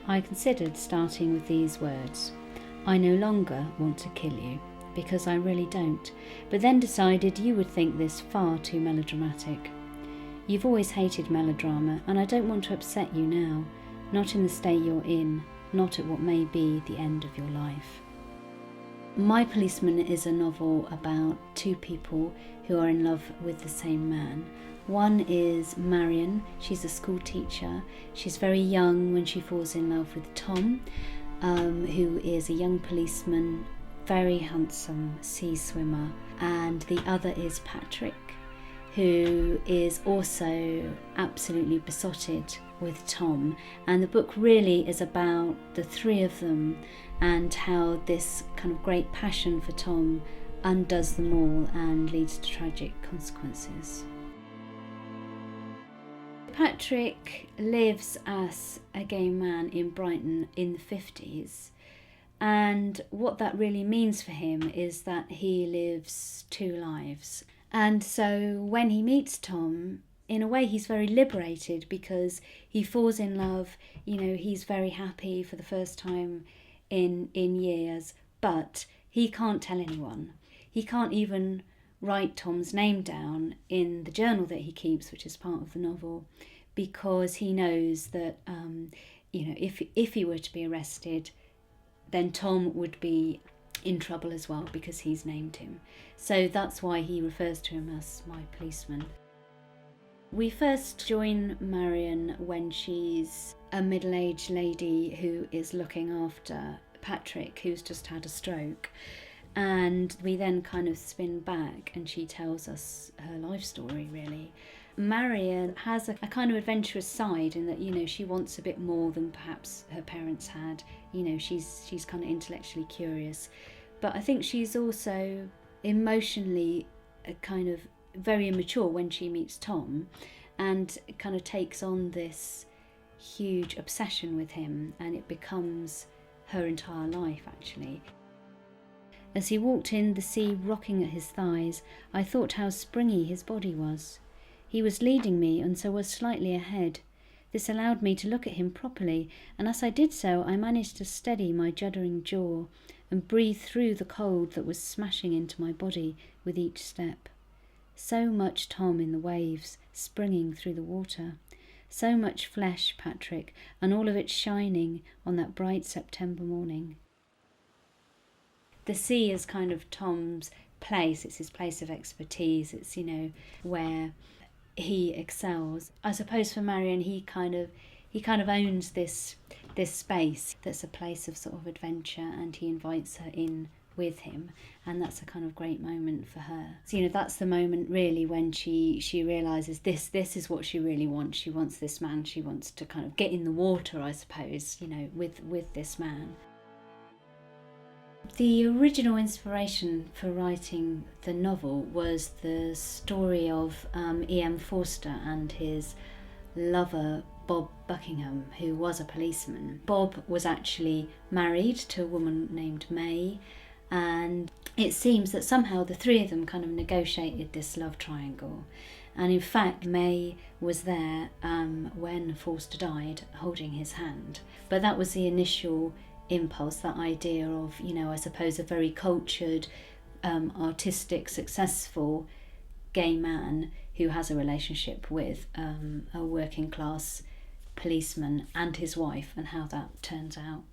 I considered starting with these words: I no longer want to kill you, because I really don't, but then decided you would think this far too melodramatic. You've always hated melodrama, and I don't want to upset you now, not in the state you're in, not at what may be the end of your life. My Policeman is a novel about two people who are in love with the same man. One is Marion. She's a school teacher. She's very young when she falls in love with Tom, who is a young policeman, very handsome sea swimmer. And the other is Patrick, who is also absolutely besotted with Tom. And the book really is about the three of them and how this kind of great passion for Tom undoes them all and leads to tragic consequences. Patrick lives as a gay man in Brighton in the 50s, and what that really means for him is that he lives two lives. And so when he meets Tom, in a way he's very liberated because he falls in love, he's very happy for the first time in years, but he can't tell anyone. He can't even write Tom's name down in the journal that he keeps, which is part of the novel, because he knows that if he were to be arrested, then Tom would be in trouble as well because he's named him. So that's why he refers to him as my policeman. We first join Marion when she's a middle-aged lady who is looking after Patrick, who's just had a stroke. And we then kind of spin back and she tells us her life story, really. Marion has a kind of adventurous side in that, she wants a bit more than perhaps her parents had. She's kind of intellectually curious. But I think she's also emotionally kind of very immature when she meets Tom and kind of takes on this huge obsession with him, and it becomes her entire life, actually. As he walked in, the sea rocking at his thighs, I thought how springy his body was. He was leading me and so was slightly ahead. This allowed me to look at him properly, and as I did so, I managed to steady my juddering jaw and breathe through the cold that was smashing into my body with each step. So much Tom in the waves, springing through the water. So much flesh, Patrick, and all of it shining on that bright September morning. The sea is kind of Tom's place. It's his place of expertise. It's, where he excels. I suppose for Marion, he kind of owns this space that's a place of sort of adventure, and he invites her in with him, and that's a kind of great moment for her. So, that's the moment really when she realises this is what she really wants. She wants this man. She wants to kind of get in the water, I suppose, with this man. The original inspiration for writing the novel was the story of E.M. Forster and his lover Bob Buckingham, who was a policeman. Bob was actually married to a woman named May, and it seems that somehow the three of them kind of negotiated this love triangle. And in fact, May was there when Forster died, holding his hand. But that was the initial impulse, that idea of, I suppose a very cultured, artistic, successful gay man who has a relationship with a working class policeman and his wife, and how that turns out.